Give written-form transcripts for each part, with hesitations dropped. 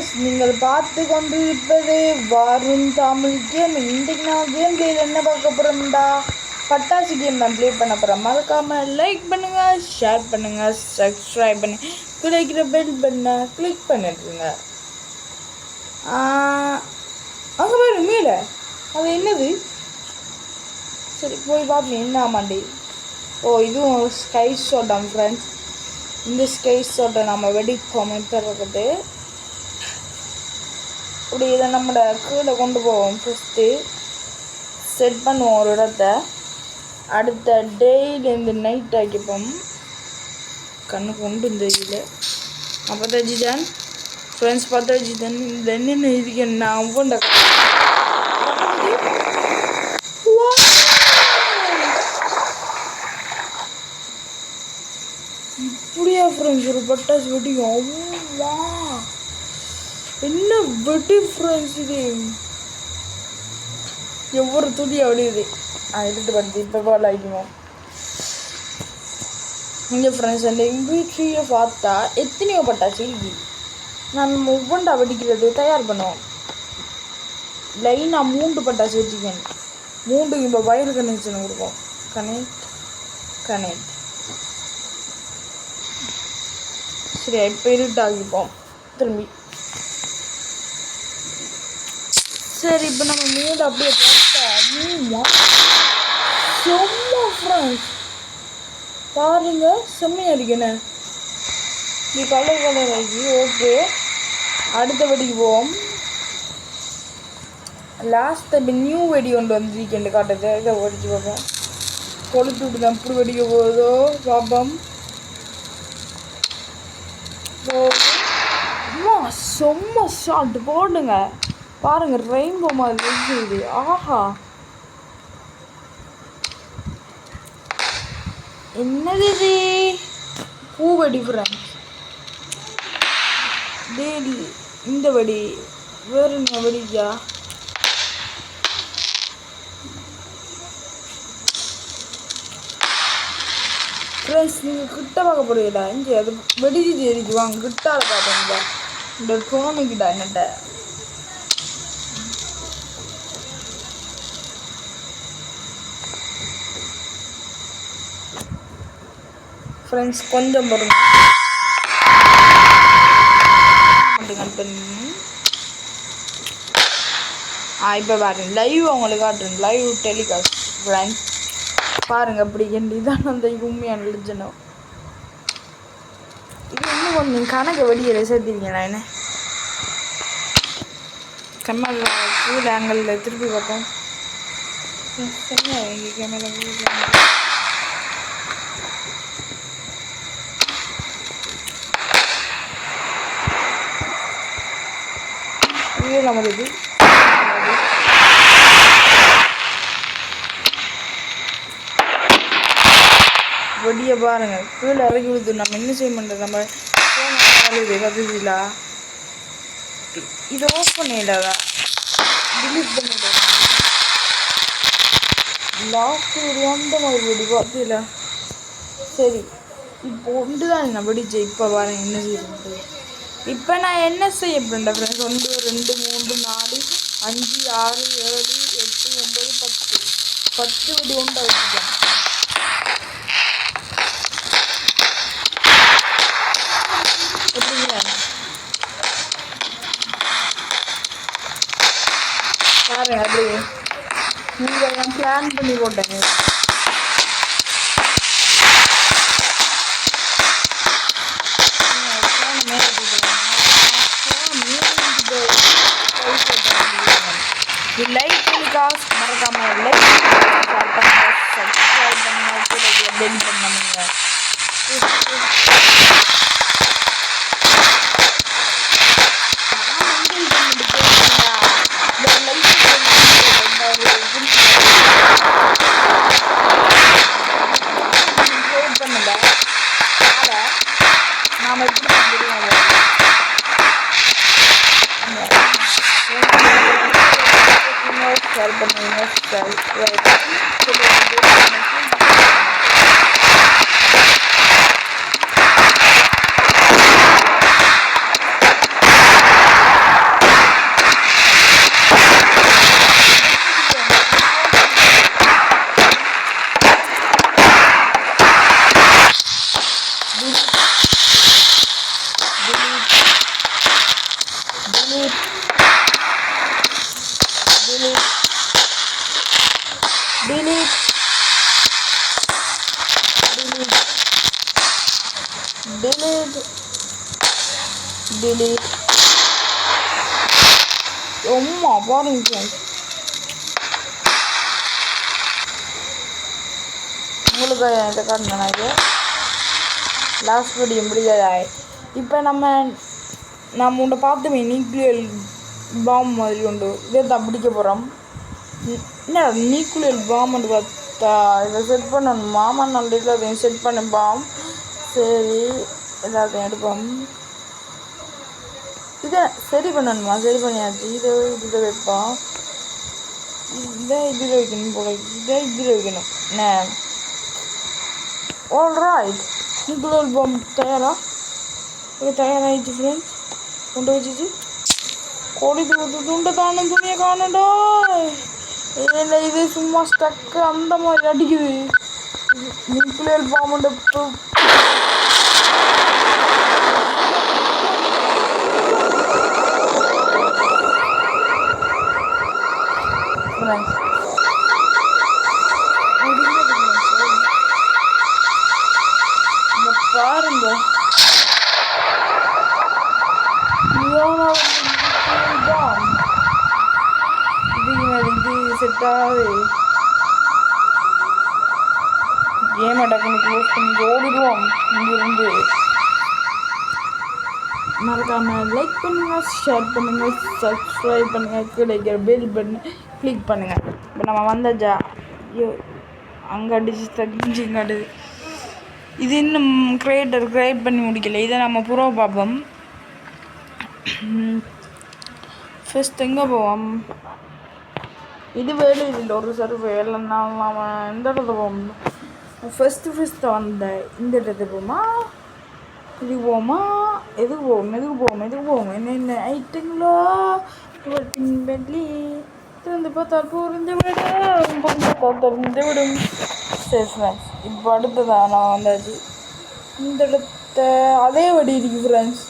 Friends, நீங்கள் பார்த்து கொண்டு இருப்பது வாரும் தமிழ் கேம். இன்றைக்கு நான் கேம் பிளேயில் என்ன பார்க்க போகிறோம்டா, பட்டாசு கேம் தான் ப்ளே பண்ண போகிறோம். மறக்காமல் லைக் பண்ணுங்கள், ஷேர் பண்ணுங்கள், சப்ஸ்கிரைப் பண்ணி கிடைக்கிற பெல் பட்டனை கிளிக் பண்ணிட்டுருங்க. அங்கே பாரு மேலே, அது என்னது? சரி போய் பார்ப்போம் என்ன ஆமாண்டி. இதுவும் ஸ்கை ஷாட்டாம் ஃப்ரெண்ட்ஸ். இந்த ஸ்கை ஷாட்டை நம்ம வெடிப்போம். இப்போ இருக்குது இப்படி இதை நம்மளோட கீழே கொண்டு போவோம். ஃபஸ்ட்டு செட் பண்ணுவோம் ஒரு இடத்த. அடுத்த டெய்லேருந்து நைட் ஆக்கிப்போம். கண்ணு கொண்டு இந்த இதில் நான் பார்த்து வச்சுட்டேன் ஃப்ரெண்ட்ஸ், பார்த்து வச்சுட்டேன். இந்த என்னென்ன இதுக்கு நான் கொண்ட இப்படியா ஃப்ரெண்ட்ஸ் ஒரு பட்டாசு வெடிக்கும். அவ்வா என்ன வெடி ஃப்ரெண்ட்ஸ், இது எவ்வளோ துளி அடியுது. எடுத்து பார்த்து இப்போ பால் ஆகிக்குவோம். இங்கே ஃப்ரெண்ட்ஸ் அந்த இன்வெட்ரியை பார்த்தா எத்தனையோ பட்டாசு இருக்கு. நான் ஒவ்வொன்றா வெடிக்கிறது தயார் பண்ணுவோம். லைனாக 3 பட்டாசு வச்சுக்கேன். 3 இப்போ வயர் கனெக்ஷன் கொடுப்போம். கனெக்ட் சரி, இப்போ இருட்டாகிப்போம் திரும்பி. சரி, இப்போ நம்ம மேலே அப்படியே பார்த்தா செம்ம ஃப்ரெண்ட்ஸ் பாருங்க, செம்மையாக இருக்குண்ணே. இது கலர் ஆகி ஓகே. அடுத்த வெடிக்கு போவோம். லாஸ்ட் இப்போ நியூ வெடி ஒன்று வந்துருக்கேன் காட்டுறது. இதை வெடிச்சு பார்ப்போம். கொளுத்து விட்டு எப்படி வெடிக்க போகுதோ பார்ப்போம். செம்ம ஷாட் போடுங்க பாருங்க, ரெயின்போ மாதிரி இருக்குது. ஆஹா, என்னது இது? பூவடி ஃப்ரெண்ட்ஸ். இந்த வடி வேறு என்ன வெடிக்கா? ஃப்ரெண்ட்ஸ், நீங்கள் கிட்ட பார்க்க போடுவீங்களா? இங்கே அது வெடிச்சு தெரிஞ்சு வாங்க கிட்டால பார்ப்போங்க. இந்த ட்ரோனுக்கிட்ட என்னட்ட ஃப்ரெண்ட்ஸ் கொஞ்சம் பாருங்க. இப்போ பாருங்க, லைவ் அவங்களுக்கு காட்டுறேன். லைவ் டெலிகாஸ்ட் ஃப்ரெண்ட்ஸ் பாருங்க. அப்படி இதான் அந்த உண்மையான லிஜனம். இது இன்னும் கொஞ்சம் கணக்கு வெடியை சேர்த்திருக்கீங்களா? என்ன கேமரா கீழே ஆங்கிளில் திருப்பி பார்ப்போம். எங்கள் கேமரா இது நம்மளுக்கு வெடியை பாருங்க கீழே இறக்கி விடுது. நம்ம என்ன செய்ய மாட்டோம், நம்ம கத்துலா இதை ஆஃப் பண்ணிடாதா, டிலீட் பண்ணிடாதா. லாஸ்ட் ஒரு அந்த மாதிரி வெடி பார்த்தீங்களா? சரி, இப்போ ஒன்று தான் நான் வெடிச்சேன். இப்போ பாருங்க என்ன செய்ய. இப்போ நான் என்ன செய்ய போகிறேன் ஃப்ரெண்ட்ஸ், 1 2 3 4 5 6 7 8 9 10 வெடி ஒன்றா வச்சுக்கேன். பாருங்க, அப்படியே நீங்கள் நான் பிளான் பண்ணி போட்டேங்க. லைக் டெலிகாஸ்ட் மறக்காமல் லைக் ஷேர் பண்ணுங்க, சப்ஸ்கிரைப் பண்ணுங்க, பெல் பண்ணுங்க. நாம் எப்படி ஷேர் பண்ணுங்க, சப்ஸ்கிரைப் delete, delete, delete. அம்மா பாருங்க உங்களுக்கு இதை காட்டினேன். லாஸ்ட் வீடியோ முடியாதாய். இப்போ நம்ம உன்னை பார்த்தோமே நியூக்ளியர் பாம் மாதிரி உண்டு. இதை தான் பிடிக்க போகிறோம். என்ன நியூக்ளியர் பாம்பு பார்த்தா இதை செட் பண்ணணும். மாமா நல்ல அதையும் செட் பண்ண பாம். சரி எல்லாத்தையும் எடுப்போம். இதை சரி பண்ணணுமா? சரி பண்ணியாச்சு. இதை வைப்போம். இதை இதில் வைக்கணும் போல. இதை இதில் வைக்கணும். என்ன ஆல்ரைட். நியூக்ளியர் பாம் தயாராகிடுச்சு ஃப்ரெண்ட்ஸ். கொண்டு வச்சிச்சு கோடி துண்டை காணும். துணியை காணண்டா. இல்லை இது சும்மா ஸ்டக்கு அந்த மாதிரி அடிக்குது. நியூக்ளியர் பாம்பு பாருங்க இது செட்டாகவே கேமை டக்குனு க்ளோஸ் பண்ணி ஓடிடுவோம். இங்கிருந்து மறக்காமல் லைக் பண்ணுங்கள், ஷேர் பண்ணுங்கள், சப்ஸ்கிரைப் பண்ணுங்கள், கிடைக்கிற பெல் பட்டன் கிளிக் பண்ணுங்கள். இப்போ நம்ம வந்தாச்சா? ஐயோ அங்கே அடிச்சு தடிஞ்சு காட்டுது. இது இன்னும் கிரியேட் பண்ணி முடிக்கல. இதை நம்ம புறவை பார்ப்போம். ஃபஸ்ட் எங்கே போவோம்? இது வேலை இல்லை. ஒரு சர்வே இல்லைன்னா நம்ம எந்த இடத்துல போவோம்? ஃபஸ்ட்டு வந்தேன். இந்த இடத்துக்கு போமா, இதுக்கு போமா, எதுக்கு போவோம்? என்ன ஐட்டுங்களோ பெட்லி திறந்து பார்த்தால் புரிந்து விடும். சரி ஃப்ரெண்ட்ஸ், இப்போ அடுத்ததான் நான் வந்தாச்சு. இந்த இடத்த அதே வடி இருக்கு ஃப்ரெண்ட்ஸ்.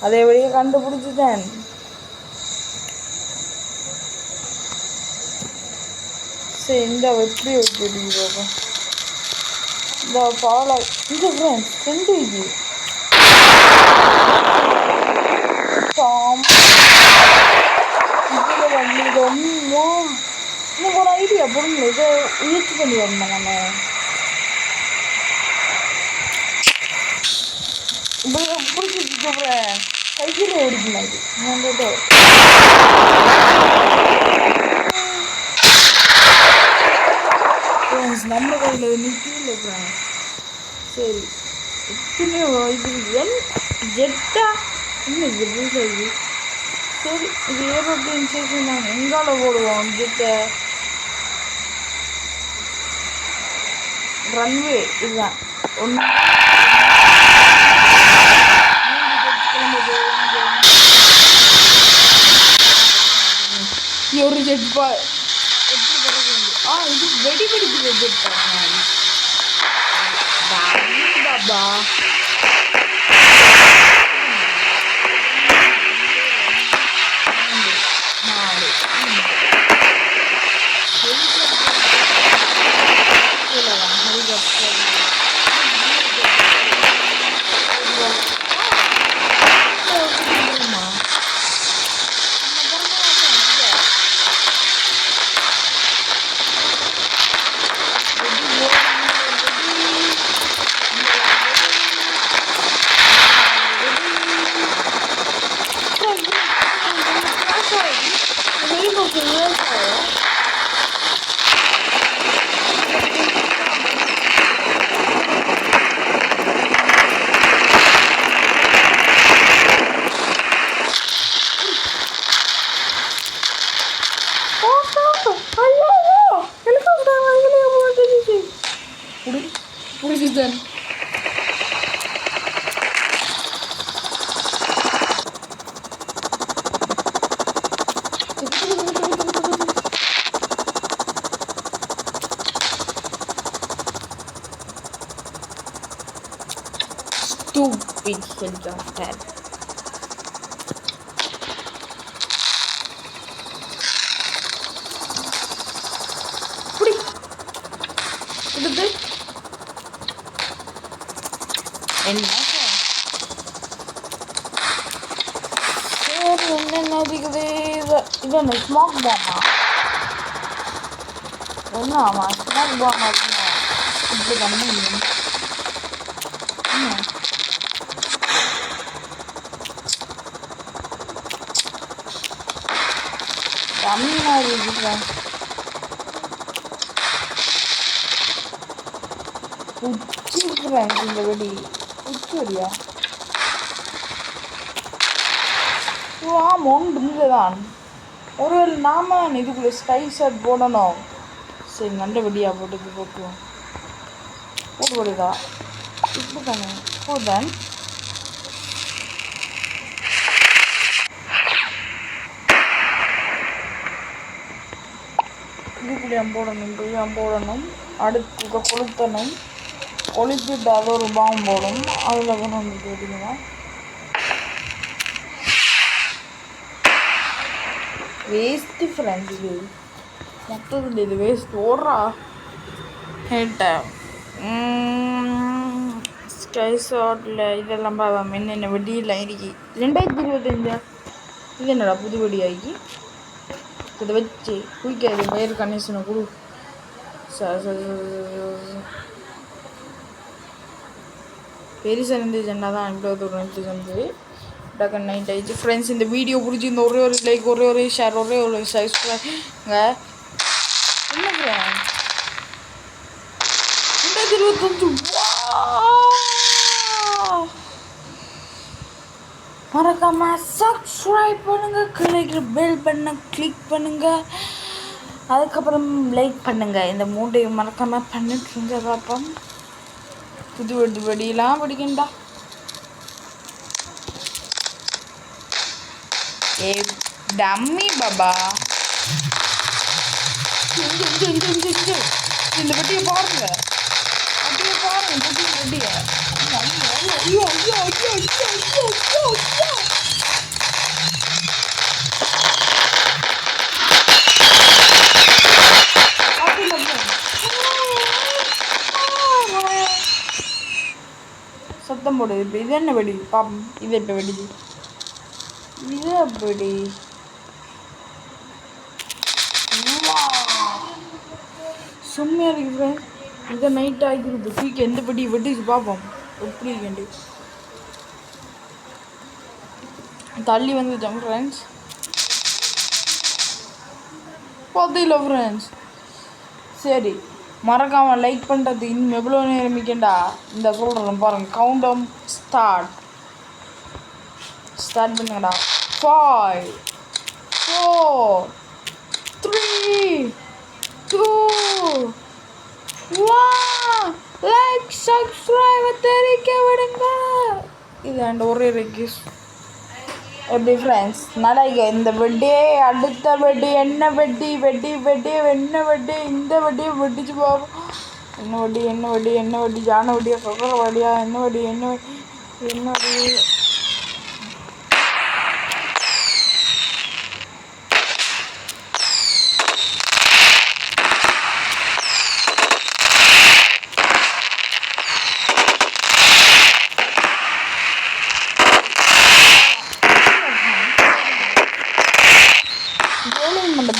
அதே வழியை கண்டுபிடிச்சிட்டேன். சரி இந்த எப்படி வச்சுருக்கு பார்ப்போம். இந்த ஃபாலோ இந்த ஃப்ரெண்ட்ஸ் ரெண்டு இது இதில் வந்து ரொம்ப எனக்கு ஒரு ஐடியா பொருள். இதை முயற்சி பண்ணி வரணும். நம்ம பிடிச்சிட்டு சொல்கிறேன். கையில் ஓடிக்கணும். இது நம்ம கையில் நிற்கல ஃப்ரெண்ட்ஸ். சரி எத்தனையோ இது ஜெட்டா இன்னும் இது புதுசாக. சரி இது ஏரோப்ளேன் ஸ்டேஷன் நாங்கள் எங்கால போடுவோம்? ஜெட்டை ரன்வே இதுதான் ஒன்று. ஒரு ஜெட் எப்படி பிறகு இது வெடி வெடிக்கிற ஜெட் பாபா. Then stupid helicopter. என்ன என்னென்ன இருக்குது இது என்ன ஸ்மோக் பாமா என்ன ஆமாம் ஸ்மோக் பாமா இப்படி பண்ண தமிழ்நாடு இருக்கிறேன் உச்சி இருக்கிறேன் இந்த வெடி உச்சி வெடியா ஆமாம் தான் ஒருவேளை நாம இதுக்குள்ளே ஸ்கை ஷர்ட் போடணும் சரி நல்ல வெடியா போட்டுக்குவோம் போடுவதா இப்படி தானே போதான் இதுக்குள்ளே போடணும் அடுத்து கொளுத்தணும் கொளுத்திட்டு அது ஒரு பாம்பு போடும் அதில் கொண்டு வந்து கேட்டிங்கன்னா வேஸ்ட்டு ஃப்ரெண்ட்ஸ் இது மொத்தத்தில் இது வேஸ்ட் ஓடுறா கேட்டேன் ஸ்கை ஷாட்டில் இதெல்லாம் பார்ப்போம் என்னென்ன வெடியெல்லாம் இருக்கு 2025 இது என்னடா புது வெடி ஆகி இதை வச்சு குயிக்காது வயர் கனெக்ஷனை கொடு பெருசாக இருந்துச்சுன்னா தான் இவ்வளோ தூரம் இருந்துச்சு டக்குன்னு நைட் ஆகிடுச்சு ஃப்ரெண்ட்ஸ் இந்த வீடியோ பிடிச்சிருந்த ஒரே ஒரு லைக் ஒரே ஒரு ஷேர் ஒரே ஒரு சப்ஸ்கிரைப்ங்க என்ன ஃப்ரெண்ட்ஸ் 2025 மறக்காம சப்ஸ்கிரைப் பண்ணுங்க கீழே பெல் பண்ண கிளிக் பண்ணுங்க அதுக்கப்புறம் லைக் பண்ணுங்க இந்த மூட்டையும் மறக்காம பண்ணிட்டுருங்க பாப்போம் புது வெடியெல்லாம் பிடிக்கண்டா ஏ டம்மி பாபா இந்த வெட்டியை பாருங்க அப்படியே பாருங்க புது வெட்டியை ஐயோ ஐயோ ஐயோ ஐயோ ஐயோ ஐயோ சத்தம் போடுது இப்போ இது என்ன வெடி பாப்போம் இது இப்போ வெடிச்சு இது அப்படி செம்மையாக இருக்கு ஃப்ரெண்ட்ஸ் இதை நைட் ஆகிடுது தூக்கி எந்த படி வெட்டிச்சு பார்ப்போம் எப்படி இருக்கேன் தள்ளி வந்துட்டோம் ஃப்ரெண்ட்ஸ் பார்த்தில்ல ஃப்ரெண்ட்ஸ் சரி மறக்காமல் லைக் பண்ணுறது இன்னும் எவ்வளோ நேரம் மிக்கண்டா இந்த சொல்கிறேன் பாருங்கள் கவுண்ட் டவுன் ஸ்டார்ட் பண்ணுங்கடா 5 4 3 2 1 லைக் சப்ஸ்கிரைப் தெரிவிக்க விடுங்க இதாண்ட ஒரே ரெக்வெஸ்ட் எப்படி ஃப்ரெண்ட்ஸ் நடைங்க இந்த வெட்டியே அடுத்த வெட்டி என்ன வெட்டி என்ன வெட்டி இந்த வெட்டியை வெட்டிச்சு போகும் என்ன வெட்டி ஜான வெட்டியா சொக்கர வடியா என்ன வெட்டி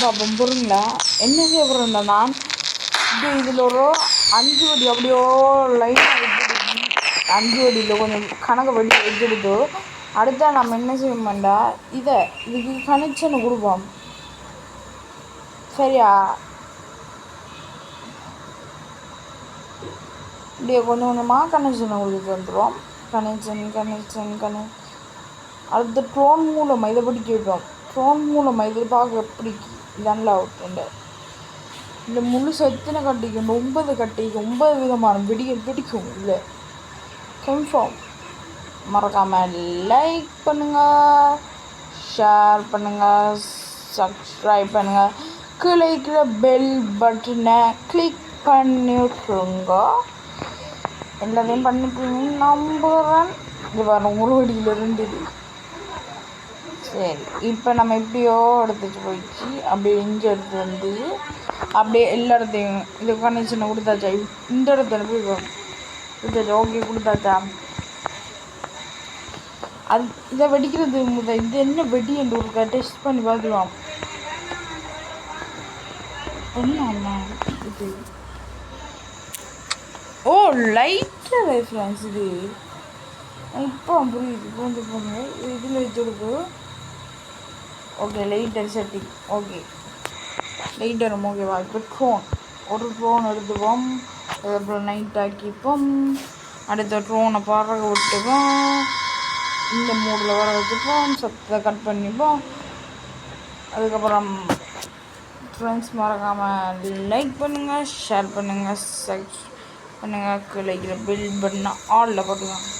பார்ப்போம் பொருங்களா என்ன செய்ய போகிறேன்டா நான் இதில் ஒரு 5 வெடி அப்படியோ லைனாக வெட்டி 5 வெடியில் கொஞ்சம் கணக்கு வெடி வெட்டிடுது அடுத்தா நம்ம என்ன செய்யமாண்டா இதுக்கு கனெக்ஷனை கொடுப்போம் சரியா இப்படியே கொஞ்சம் கொஞ்சமாக கனெக்ஷனை கொடுத்து வந்துடுவோம் கனெக்ஷன் அடுத்த ட்ரோன் மூலமாக இதை பிடிக்க வைப்போம் ட்ரோன் மூலமாக இது பார்க்க எப்படி நல்லா அவுட்டுண்டு இந்த முழு எத்தனை கட்டிக்கும் 9 கட்டிக்கும் 9 விதமான வெடிகள் பிடிக்கும் இல்லை கன்ஃபார்ம் மறக்காமல் லைக் பண்ணுங்கள் ஷேர் பண்ணுங்கள் சப்ஸ்கிரைப் பண்ணுங்கள் கீழே பெல் பட்டனை கிளிக் பண்ணிவிட்ருங்க எல்லாத்தையும் பண்ணிட்டு நம்புகிறேன் இது வர ஒரு வெடியில் இருந்தது சரி இப்போ நம்ம எப்படியோ எடுத்துட்டு போயிடுச்சு அப்படியே இஞ்சி எடுத்து வந்து அப்படியே எல்லா இடத்தையும் இது கனெக்ஷனை கொடுத்தாச்சா இந்த இடத்துல போய் கொடுத்தாச்சா ஓகே கொடுத்தாச்சா அது இதை வெடிக்கிறது முதல் இது என்ன வெடி என்று ஒரு டெஸ்ட் பண்ணி பார்த்துருவோம். என்ன இது? ஓ லைட்டர் ஃப்ரெண்ட்ஸ் இது. இப்போ புரியுது. கொஞ்சம் போங்க இதில் வச்சுருக்கு. Okay lighter setting. ஓகே லைட்டரும் ஓகேவா. இப்போ ஒரு ட்ரோன் எடுத்துப்போம். அதுக்கப்புறம் நைட் ஆக்கிப்போம். அடுத்த ட்ரோனை பறக்க விட்டுப்போம். இந்த மூடில் வர வச்சுப்போம். சத்தத்தை கட் பண்ணிப்போம். அதுக்கப்புறம் ஃப்ரெண்ட்ஸ் மறக்காமல் லைக் பண்ணுங்கள், ஷேர் பண்ணுங்கள், சப்ஸ்கிரைப் பண்ணுங்கள், கீழே பில் பட்டனை ஆலில் போட்டுக்கோங்க.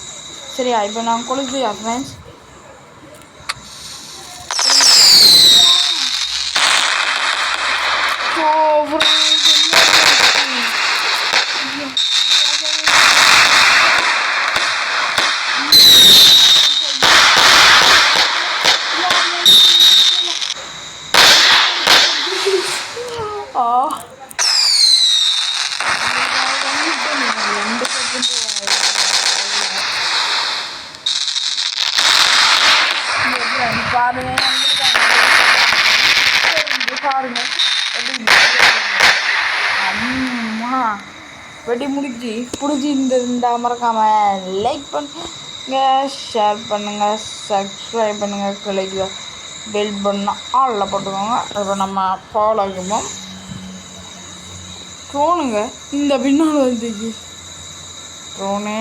சரியா? இப்போ நான் கொளுத்துயா ஃப்ரெண்ட்ஸ். பாருங்க அம்மா வெடி முடிச்சு பிடிச்சிருந்தா மறக்காமல் லைக் பண்ணுங்க, ஷேர் பண்ணுங்கள், சப்ஸ்கிரைப் பண்ணுங்கள், கிளைக்கு பெல் பண்ண ஆளில் போட்டுக்கோங்க. அப்புறம் நம்ம ஃபாலோ ஆகும்போம். ட்ரோனுங்க இந்த பின்னால் வந்துச்சு. ட்ரோனு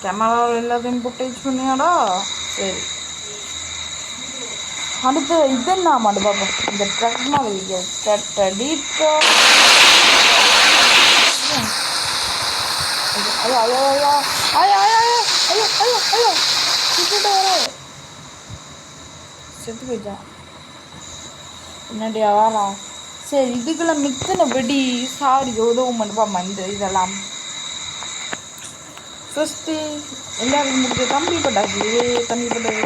கேமராவில் எல்லாத்தையும் புட்டேஜ் பண்ணியாடா. சரி அடுத்து இதென்ன மாட்டு பார்ப்போம். இந்த ட்ரக் மாதிரி ஐயோ ஐயோ ஐயோ ஐயோ ஐயோ ஐயோ ஐயோ ஐயோ சுட்டுட்டு வர செத்து போயிட்டா. என்னடியா வாரா. சரி இதுக்கெல்லாம் மித்தனை வெடி சாரி உதவும் மட்டுப்பாம்மா. இந்த இதெல்லாம் ஃபஸ்ட்டு எல்லாருக்கும் முடிஞ்ச தம்பி பட்டாச்சு. தம்பி பட்டது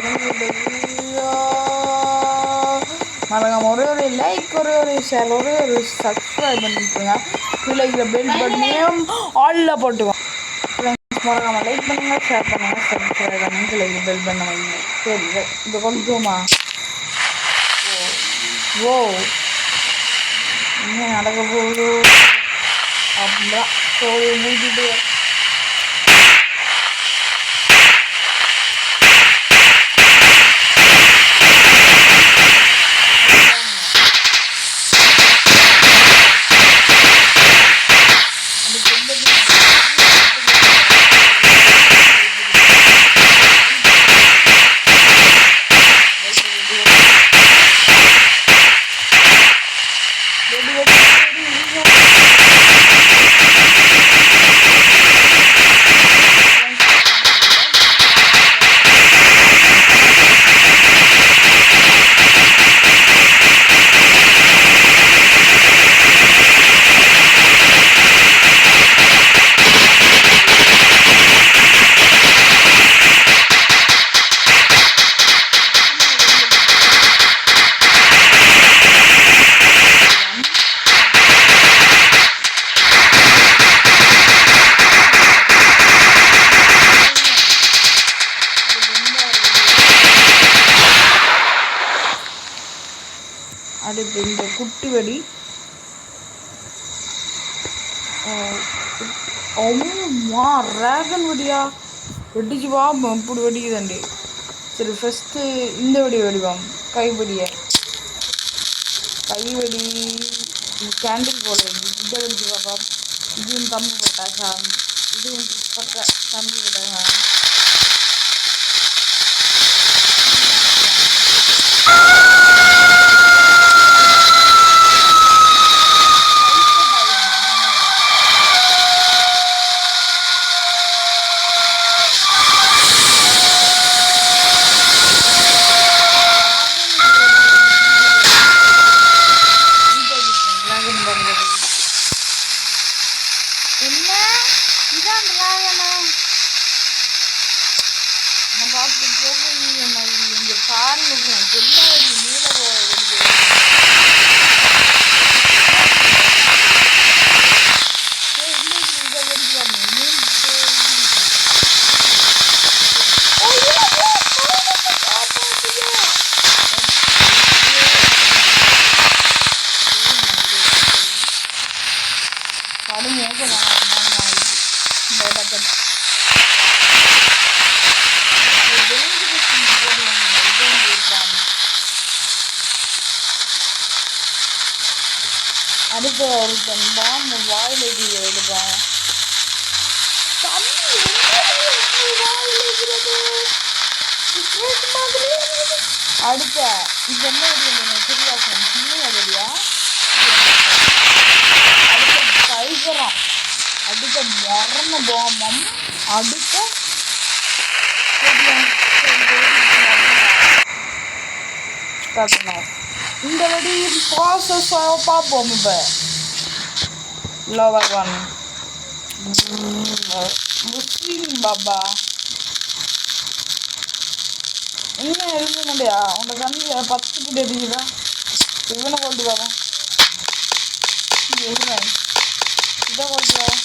மறக்காம ஒரே லைக், ஒரே ஷேர், ஒரே சப்ஸ்கிரைப் பண்ணிட்டுருங்க. கீழே பெல் பட்டனையும் ஆலில் போட்டுவோம். ஃப்ரெண்ட்ஸ் மறக்காம லைக் பண்ணுங்கள், ஷேர் பண்ணுங்கள், சப்ஸ்கிரைப் பண்ணுங்கள், கீழே பெல் பண்ண வைங்க. சரி இதை கொஞ்சமா ஓ என்ன நடக்க போகுது அப்படிதான் சோழ மூடிட்டு அடுத்து இந்த குட்டி வெடி அம்மா ரேகன் வெடியா வெடிச்சு வாப்போம். இப்படி வெடிக்குதாண்டி. சரி ஃபஸ்ட்டு இந்த வெடி வெடிவோம். கைவெடியை கைவெடி கேண்டில் போல இதை வெடிச்சு பாப்பா. இதுவும் கம்பு போட்டாச்சா, இதுவும் பக்க கம்பு போட்டாச்சா. என்ன இதான் அடுத்த ஒருத்தன் பாம்பு வாயில் எடுப்பான். அடுத்த இது என்ன தெரியா சின்ன தெரியா அடுத்த டைகரம் அடுத்த மரண பாம்பம் அடுத்த இந்த வடி ப்ராசஸ் பார்ப்போம். இப்போ லோவர் ஒன் முஸ்லீம் பாபா என்ன இருக்க முடியா உங்க கண்ணில் 10 கிட்ட இருக்குதா? இவனை கொண்டு வரோம் இதை கொண்டு வரோம்.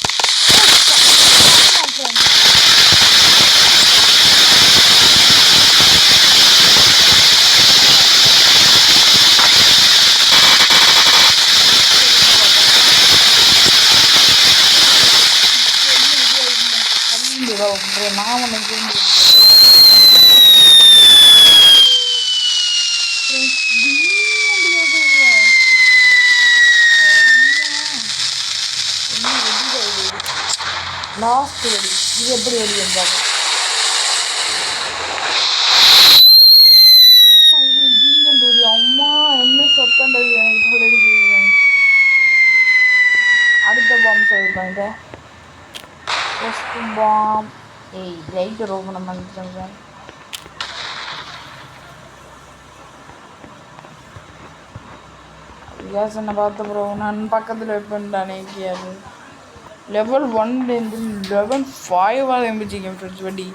நான் உனக்கு லாஸ்ட் வெடி இது எப்படி வெடி என்றாங்க அம்மா என்ன சத்தண்டது எனக்கு சொல்லிருக்கு. அடுத்த பாம்பு சொல்லிருக்காங்க ஃபர்ஸ்ட் பாம் லைட்டர் ஓப்பன் பண்ணிட்டாங்க. கேஸ் என்ன பார்த்த ப்ரோ நான் பக்கத்தில் வைப்பேன்டானே அது லெவல் 1லேருந்து லெவல் 5 இருந்துச்சுங்க ஃப்ரெண்ட்ஸ் வண்டி.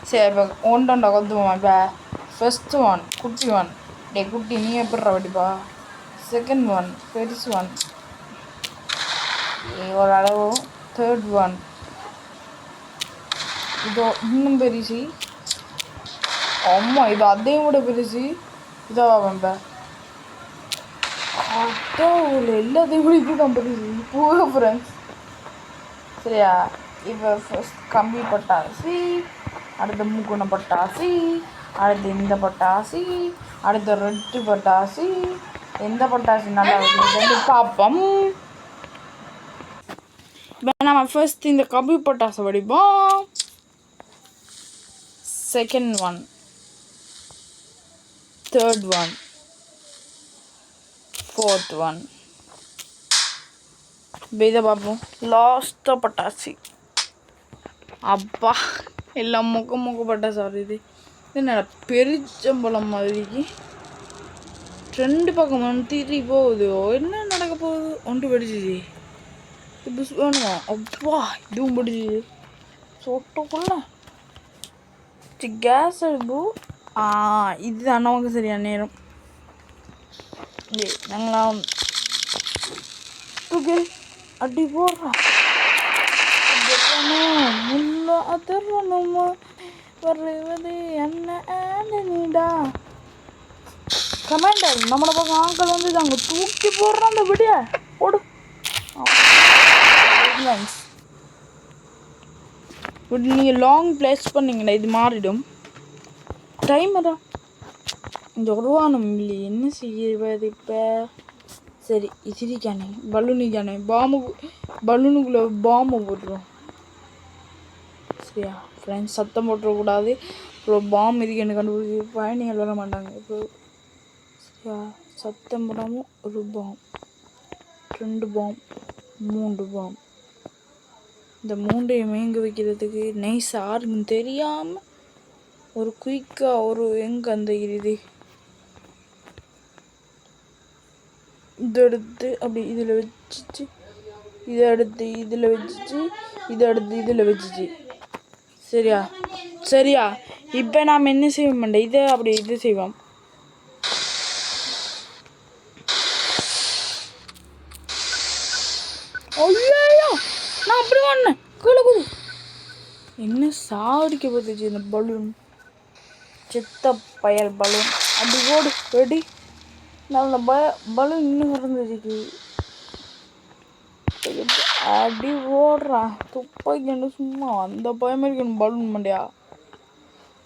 சரி இப்போ ஒன்றாண்டா கொத்துவோமா? இப்போ ஃபர்ஸ்ட் ஒன் குட்டி ஒன் டே குட்டி நீ எப்படிறா வட்டிப்பா. செகண்ட் ஒன் பெருசு ஒன் ஒரு அளவு. தேர்ட் ஒன் இதோ இன்னும் பெருசு. அம்மா இது அதையும் கூட பெருசு. இதாவா இப்போ எல்லாத்தையும் கூட இதுதான் பெருசு பூரா ஃப்ரெண்ட்ஸ். சரியா இப்போ ஃபர்ஸ்ட் கம்பி பட்டாசு அடுத்த மூக்குன பட்டாசு அடுத்து இந்த பட்டாசு அடுத்த ரெட்டு பட்டாசு எந்த பட்டாசு நல்லா இருக்குது பார்ப்போம். இப்போ நம்ம ஃபர்ஸ்ட் இந்த கம்பி பட்டாசை வெடிப்போம். Second one third one fourth one இதை பார்ப்போம். லாஸ்ட்டாக பட்டாசு அப்பா எல்லாம் மொக்க பட்டாசு வருது. இது என்னடா பெருச்சம்பளம் மாதிரிக்கு 2 பக்கம் திரி போகுது. என்ன நடக்க போகுது? ஒன்று படிச்சிச்சு இப்போ வேணுமா? அப்பா இதுவும் படிச்சிச்சு சொட்டக்குள்ள கேஸ் அடுப்பு. இதுதான் நமக்கு சரியான நேரம். நாங்களாம் அடி போடுறோம் முல்ல அதரணுமா வருவது என்னடா கமாண்டர் நம்மளை பக்கம் ஆட்கள் வந்து அங்கே தூக்கி போடுறோம். அந்த விடிய போடு இப்படி நீங்கள் லாங் ப்ளேஸ் பண்ணிங்கடா இது மாறிடும். டைமரா இந்த உருவானம் இல்லையே என்ன செய்வது இப்போ? சரி இதுக்கானே பலூனிக்கானே பலூனுக்குள்ளே பாம்பை போட்டுருவோம். சரியா ஃப்ரெண்ட்ஸ் சத்தம் போட்டுறக்கூடாது. அப்புறம் பாம்பு இதுக்கு கண்டுபிடிச்சி பயணிகள் வர மாட்டாங்க. இப்போ சரியா சத்தம் போடாமல் ஒரு பாம் 2 பாம் 3 பாம் இந்த 3ஐயும் மேங்க வைக்கிறதுக்கு நைஸ் யாருக்குன்னு தெரியாமல் ஒரு குயிக்காக ஒரு எங்கே அந்த இது இதை எடுத்து அப்படி இதில் வச்சிச்சு இதை எடுத்து இதில் வச்சிச்சு இதை எடுத்து இதில் வச்சிச்சு. சரியா இப்போ நாம் என்ன செய்ய மாட்டோம் இதை அப்படி இது செய்வோம். ஐயோ நான் அப்படி பண்ணேன் கீழே குது என்ன சாடிக்க பார்த்துச்சு இந்த பலூன் செத்த பயல் பலூன். அப்படி ஓடு ரெடி நல்ல பலூன் இன்னும் இருந்துச்சு. அடி ஓடுறான் துப்பாக்கி சும்மா அந்த பயமாரிக்கணும் பலூன் மாட்டியா.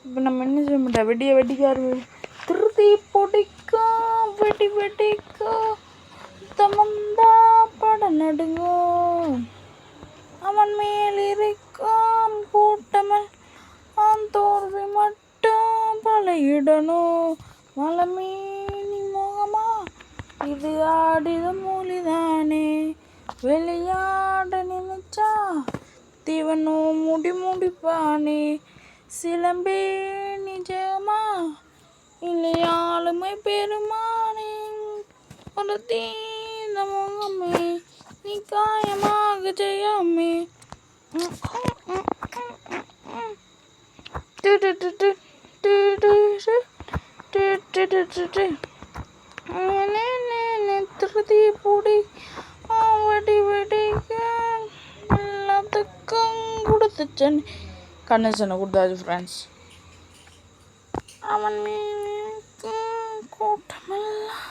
இப்போ நம்ம என்ன செய்ய மாட்டோம் வெடிக்காரு திருத்தி பொடிக்கா வெடிக்கா ஒருத்தன் வந்தா பட நடுங்கும், அவன் மேலிருக்கும் கூட்டமல் தோல்வி மட்டும் பழையிடணும். மலமேனி மோகமா இது ஆடித மொழிதானே, விளையாட நினைச்சா தீவனோ முடிப்பானே. சிலம்பே நிஜமா இல்லையாளுமை பெருமானே, ஒரு தீந்த முகமே நீ காயமாக ஜெயமே. திருதி பூடி வடி வடிக்க எல்லாத்துக்கும் கொடுத்துச்சன் கண்ணசனை கொடுத்தாச்சு ஃப்ரெண்ட்ஸ். அவன் கூட்டமெல்லாம்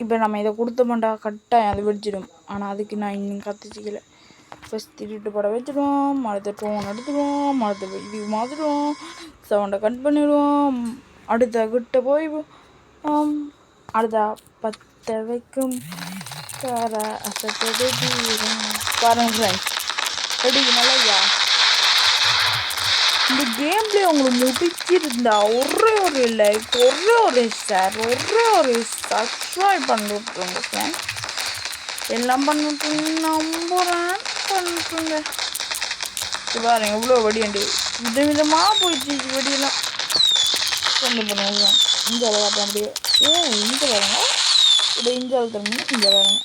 இப்போ நம்ம இதை கொடுத்தோம்டா கட்டாயம் அது வெடிச்சிடும். ஆனால் அதுக்கு நான் இன்னும் கற்றுச்சிக்கல. ஃபஸ்ட் திருட்டு படம் வச்சுடுவோம், அடுத்த டோன் எடுத்துடுவோம், அடுத்த இது மாற்றிடுவோம், சவுண்டை கட் பண்ணிவிடுவோம், அடுத்த கிட்ட போய் அடுத்த பற்ற வைக்கும் அசத்தது பாருங்க ஃப்ரெண்ட்ஸ். ரெடி நல்லா. இந்த கேம் பிளே உங்களுக்கு முடிச்சிருந்தா ஒரே ஒரு லைக், ஒரே ஒரு ஷேர், ஒரே ஒரு சப்ஸ்கிரைப் பண்ணிவிட்ருங்க ஃப்ரெண்ட்ஸ். எல்லாம் பண்ணிவிட்ருங்க, நம்புறேன் பண்ணிவிட்ருங்க. பாருங்க எவ்வளோ வெடியாண்டி விதமாக போயிடுச்சு வெடியெல்லாம். கொண்டு பண்ணுங்க இங்கே காட்ட அப்படியே. இங்கே பாருங்க, இப்படி இங்கே அழுத்தணும்னா இங்கே பாருங்க.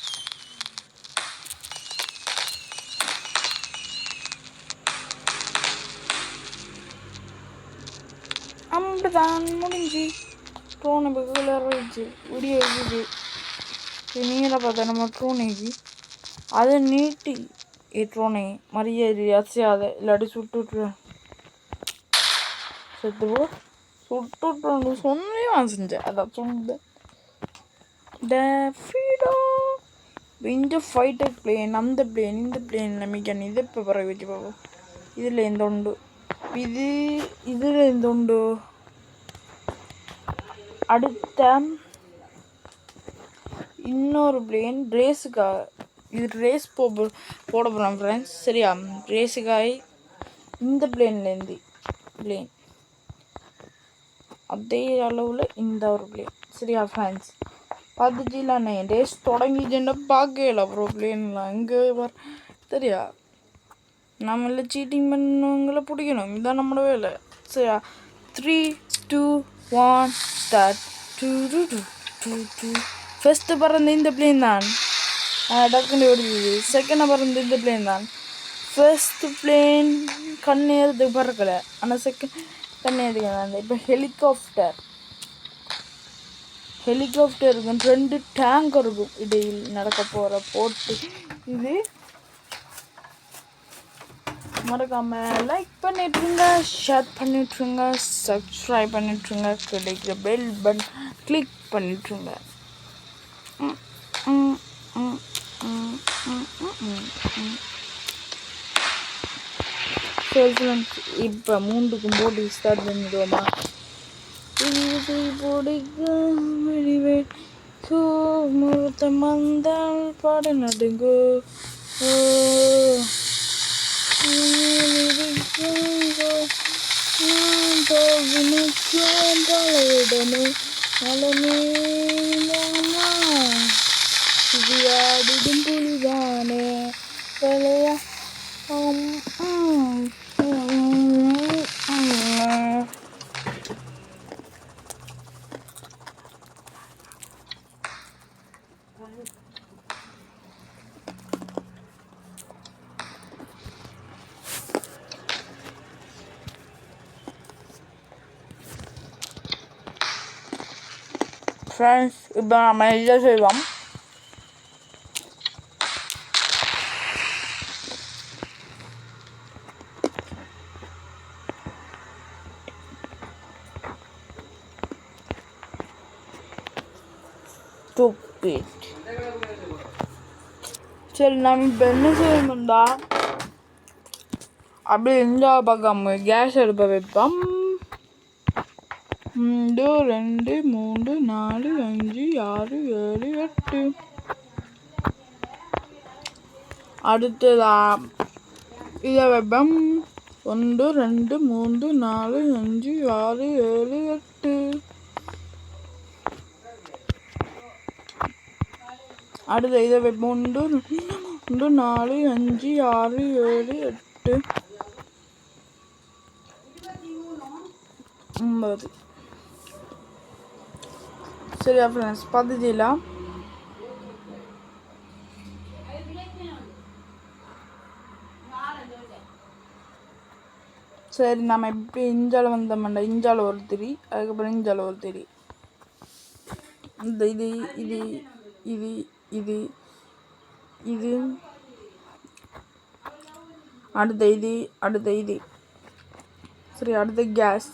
அப்படிதான் முடிஞ்சு ட்ரோனை விளையாடுச்சு விடிய வச்சுது. நீங்களா பார்த்தா நம்ம ட்ரோனேஜி அதை நீட்டி ட்ரோனை மரியாதை அசையாத இல்லாட்டி சுட்டுட்ருவேன். செத்துப்போ சுட்டுட்டு சொன்னேன் செஞ்சேன். அதான் சொன்னேன். இந்த ஃபைட்டர் பிளேன், அந்த பிளேன், இந்த பிளேன் நம்பிக்கை இதை இப்போ பிறகு வச்சு பார்ப்போம். இதில் எந்த உண்டு இதில் எந்த உண்டு. அடுத்த இன்னொரு பிளேன் ரேஸுக்காக, இது ரேஸ் போட போகிறோம் ஃப்ரெண்ட்ஸ். சரியா, ரேஸுக்காக இந்த பிளேன்லேருந்து பிளேன் அதே அளவில் இந்த ஒரு பிளேன். சரியா ஃப்ரெண்ட்ஸ், பார்த்துச்சுலாம் ரேஸ் தொடங்கிச்சுன்னா பார்க்கல. அப்புறம் பிளேன்லாம் இங்கே வர சரியா. நம்மள சீட்டிங் பண்ணவங்கள பிடிக்கணும், இதுதான் நம்மளோட வேலை. சரியா, 3, 2, 1 ஸ்டார்ட். ஃபஸ்ட்டு பறந்து இந்த பிளேன் தான் டக்குன்னு ஓடிடுது. செகண்டாக பறந்து இந்த பிளேன் தான். ஃபஸ்ட்டு பிளேன் கண்ணேறதுக்கு பறக்கலை, ஆனால் செகண்ட் கண்ணேறதுக்கு. இப்போ ஹெலிகாப்டருக்கு 2 டேங்க் இருக்கும் இடையில் நடக்க போகிற போட்டு. இது மறக்காம லைக் பண்ணிட்டுருங்க, ஷேர் பண்ணிட்டுருங்க, சப்ஸ்கிரைப் பண்ணிட்டுருங்க, கிடைக்கிற பெல் பட்டன் கிளிக் பண்ணிட்டுருங்க. இப்போ 3க்கும் போட்டி ஸ்டார்ட் பண்ணிடுவோமா? முகத்தை மந்தால் பாட நடுங்கோ, இது ஆடிடும் புலிதானே விளையா. ஃப்ரெண்ட்ஸ், இப்போ நம்ம இதை செய்வோம். சரி, நம்ம இப்போ என்ன செய்யணும்டா, அப்படியே இந்த பக்கம் கேஸ் அடுப்பை வைப்போம். 1 2 3 4 5 6 7 8. அடுத்ததா இதை வைப்போம். 1 2 3 4 5 6 7 8. அடுத்த இதை வைப்போம். 1 2 4 5 6 7 8 9. சரியா ஃப்ரெண்ட்ஸ், பார்த்துட்டீங்களா? சரி, நம்ம இப்போ இஞ்சால வந்தோம்டா. இஞ்சால ஒரு திரி, அதுக்கப்புறம் இஞ்சால ஒரு திரி. இந்த இது இது இது இது இது அடுத்த இது அடுத்த இது. சரி, அடுத்த கேஸ்.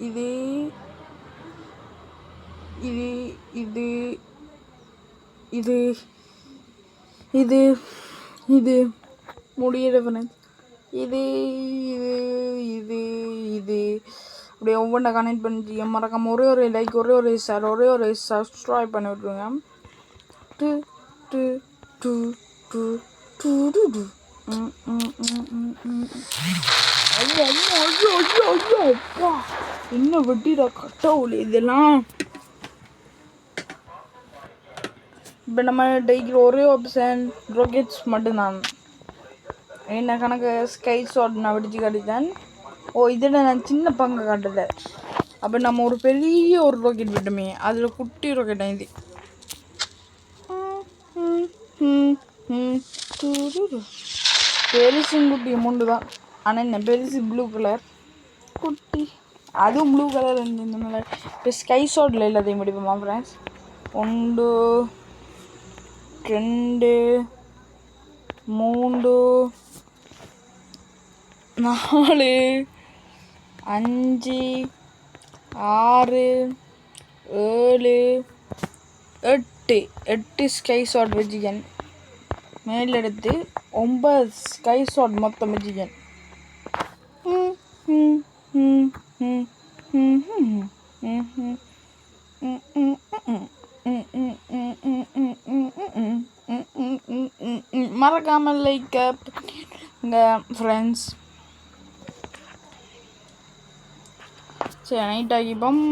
இது இது இது இது இது இது முடியல ஃப்ரெண்ட்ஸ். இது இது இது இது அப்படியே ஒவ்வொன்றா கனெக்ட் பண்ணி மறக்காம ஒரே ஒரு லைக், ஒரே ஒரு ஷேர், ஒரே ஒரு சப்ஸ்கிரைப் பண்ணி விட்ருங்க. To to to to to to to. ஐயோ ஐயோ ஐயோ ஐயோ ஐயோ அப்பா, என்ன வெட்டிடா கட்டவுல இதெல்லாம். இப்போ நம்ம டெய்கிற ஒரே ஆப்ஷன் ராக்கெட்ஸ் மட்டும்தான். என்ன கணக்கு ஸ்கை ஷாட் நான் வெடிச்சு காட்டிட்டேன். இதில் நான் சின்ன பங்கு காட்டலை. அப்போ நம்ம ஒரு பெரிய ஒரு ராக்கெட் விட்டோமே, அதில் குட்டி ராக்கெட் இது. பெருசும் குட்டி மூண்டு தான். ஆனால் என்ன பெருசு ப்ளூ கலர், குட்டி அதுவும் ப்ளூ கலர் இருந்ததுனால இப்போ ஸ்கை ஷாட்டில் எல்லாத்தையும் முடிப்போமா ஃப்ரெண்ட்ஸ்? 1 2 3 4 5 6 7 8 ஸ்கை ஷாட் வச்சுக்கன். மேலெடுத்து 9 ஸ்கை ஷாட் மொத்தம் வச்சுக்கன். மறக்காமல் லைக் ஃப்ரெண்ட்ஸ். சரி, நைட் ஆகிப்போம்.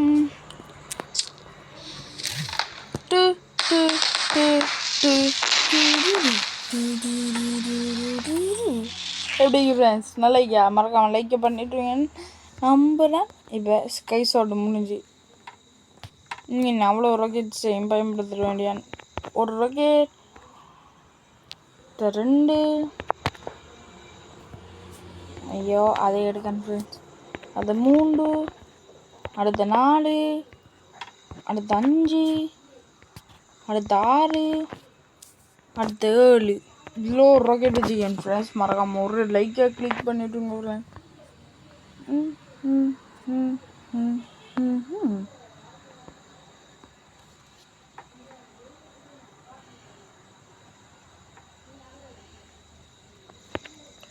எப்படி ஃப்ரெண்ட்ஸ், நல்லா மறக்காமல் லைக் பண்ணிட்டுருங்கன்னு நம்புகிறேன். இப்போ ஸ்கை ஷாட் முடிஞ்சு நீங்கள் அவ்வளோ ராக்கெட்ஸையும் பயன்படுத்த வேண்டியான். ஒரு ராக்கெட், 2, ஐயோ அதை எடுக்கணும் ஃப்ரெண்ட்ஸ். அது 3, அடுத்த 4, அடுத்த 5, அடுத்த 6, அடுத்த 7. இவ்வளோ ராக்கெட் வச்சுக்கேன் ஃப்ரெண்ட்ஸ். மறக்காமல் ஒரு லைக்கை கிளிக் பண்ணிவிட்டுங்க ஃப்ரெண்ட்ஸ்.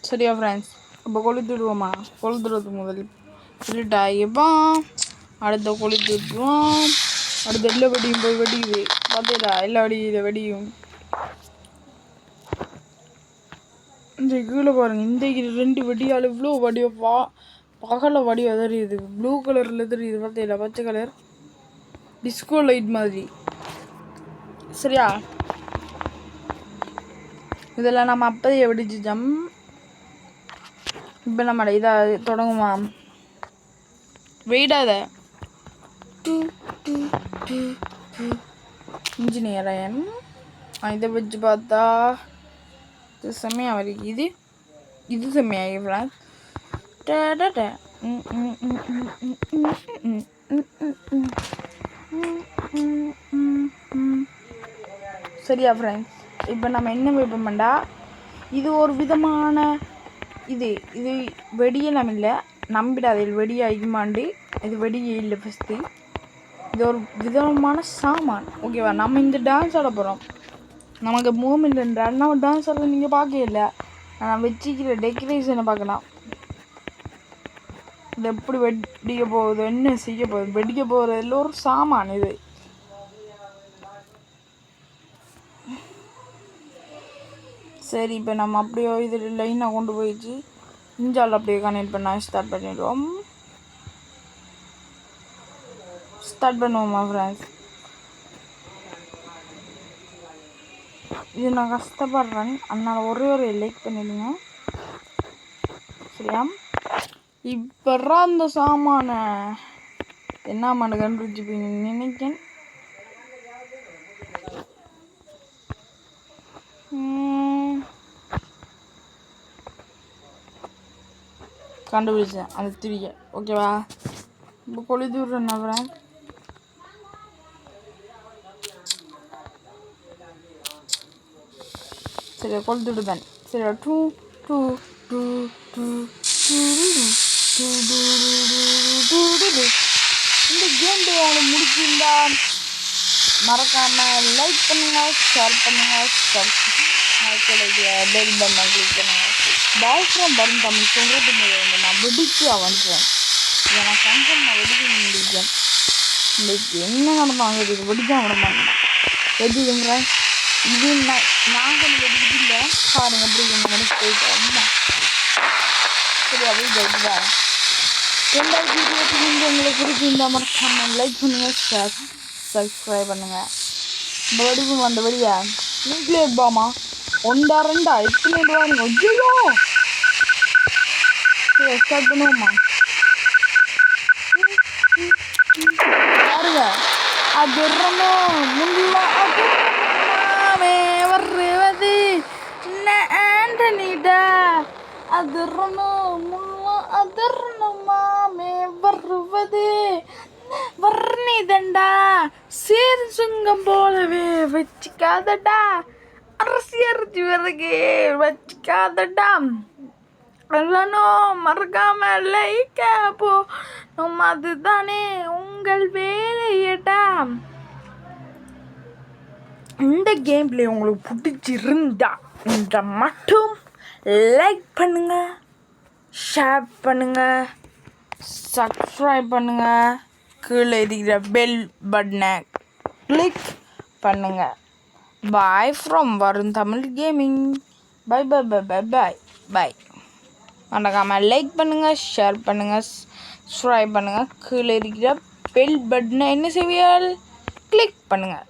சரியா ஃப்ரெண்ட்ஸ், இப்போ கொளுத்துடுவோமா? கொளுத்துறதுக்கு முதல் இருட்டாகிப்போம். அடுத்த கொளுத்து விட்டுருவோம். அடுத்த எல்லா வெடியும் போய் வெடியுது. பார்த்தீங்களா? எல்லா வெடியில் வெடியும். இந்த கீழே பாருங்கள், இந்த 2 வெடியால் இவ்வளோ வடிவா பகல வடிவா தெரியுது. ப்ளூ கலரில் தெரியுது. பார்த்தீங்களா? பச்சை கலர் டிஸ்கோ லைட் மாதிரி. சரியா? இதெல்லாம் நம்ம அப்போதையே வெடிச்சிச்சோம். இப்போ நம்ம இதை தொடங்குமா? வெயிடாத இன்ஜினியரன் இதை வச்சு பார்த்தா இது செம்மையாக வரைக்கும். இது செம்மையாகி ஃப்ரெண்ட்ஸ். சரியா ஃப்ரெண்ட்ஸ், இப்போ நம்ம என்ன வைப்போம்டா, இது ஒரு விதமான இது வெடியெல்லாம் இல்லை, நம்பிடாது. இது வெடியாகிமாண்டு, இது வெடியே இல்லை. ஃபஸ்ட்டு இது ஒரு விதமான சாமான். ஓகேவா? நம்ம இந்த டான்ஸ் ஆட போகிறோம். நமக்கு மூமெண்ட் நம்ம டான்ஸ் ஆட நீங்கள் பார்க்க இல்லை. நான் வச்சுக்கிற டெக்கரேஷனை பார்க்கலாம். இது எப்படி வெடிக்க போகுது, என்ன செய்ய போகுது, வெடிக்க போகிற எல்லோரும் சாமான் இது. சரி, இப்போ நம்ம அப்படியே இது லைனாக கொண்டு போயிடுச்சு. இஞ்சால் அப்படியே கனெக்ட் பண்ண ஸ்டார்ட் பண்ணிடுவோம். ஸ்டார்ட் பண்ணுவோமா ஃப்ரெண்ட்ஸ்? இது நான் கஷ்டப்படுறேன், அதனால் ஒரே ஒரு லைக் பண்ணிடுங்க சரியா? இப்போ அந்த சாமான என்ன மனு கண்டுபிடிச்சிப்பீங்க நினைக்கிறேன். கண்டுபிடிச்சேன் அந்த திரிய. ஓகேவா? இப்போ கொளுத்தி விட்றேன் அப்புறம். சரி, கொளுத்தி விடுதேன். சரி, டூ டூ டூ டூ இந்த கேம் உங்களுக்கு முடிச்சிருந்தா மறக்காம லைக் பண்ணுங்க, ஷேர் பண்ணுங்க, பெல் பட்டனை கிளிக் பண்ணுங்க. பாய் ஃப்ரம் வரும் தமிழ் சொல்கிறது நான் வெடிச்சு அவனுறேன். இதை நான் கன்ஃபார்ம் நான் வெடிக்க முடிச்சேன். இன்னைக்கு என்ன நடந்தாங்க இது வெடிக்க விடமாட்டேன். வெடிக்கிறேன். இது நான் கொஞ்சம் வெடிக்கிட்டு இல்லை பாருங்க எப்படி நினைச்சு போயிட்டு. சரி, அப்படி ஜெயிச்சுதான் 2025 உங்களுக்கு பிடிச்சிருந்தா மறக்காம லைக் பண்ணுங்க, ஷேர் சப்ஸ்கிரைப் பண்ணுங்க. இந்த வெடிப்பு வந்த வெடியா நியூக்ளியர் பாமா 1 2 எத்தனை ரூபாங்க? ஐயோ, சரி ஸ்டார்ட் பண்ணுவோமா? பாருங்க, அதிரணும் முன்னிலா அதிரமே வருவது ஆண்டனிடா. அதிரணும் முன்னிலா அதிரணுமாமே வருவது வர்ணிதண்டா. சேர் சுங்கம் போலவே வச்சுக்காதடா, அரசியரிசி விறகு வச்சுக்காதடா. மறக்காம லைக்க போம், அதுதானே உங்கள் வேலையடா. இந்த கேம் பிளே உங்களுக்கு பிடிச்சிருந்தா இந்த மட்டும் லைக் பண்ணுங்க, ஷேர் பண்ணுங்க, சப்ஸ்கிரைப் பண்ணுங்க, கீழே இருக்கிற பெல் பட்டனை கிளிக் பண்ணுங்க. Bye from Varun Tamil gaming. Bye bye bye bye bye bye. மறக்காமல் லைக் பண்ணுங்கள், ஷேர் பண்ணுங்கள், சப்ஸ்கிரைப் பண்ணுங்கள், கீழே இருக்கிற பெல் பட்டனை என்ன செய்வீர்கள்? கிளிக் பண்ணுங்கள்.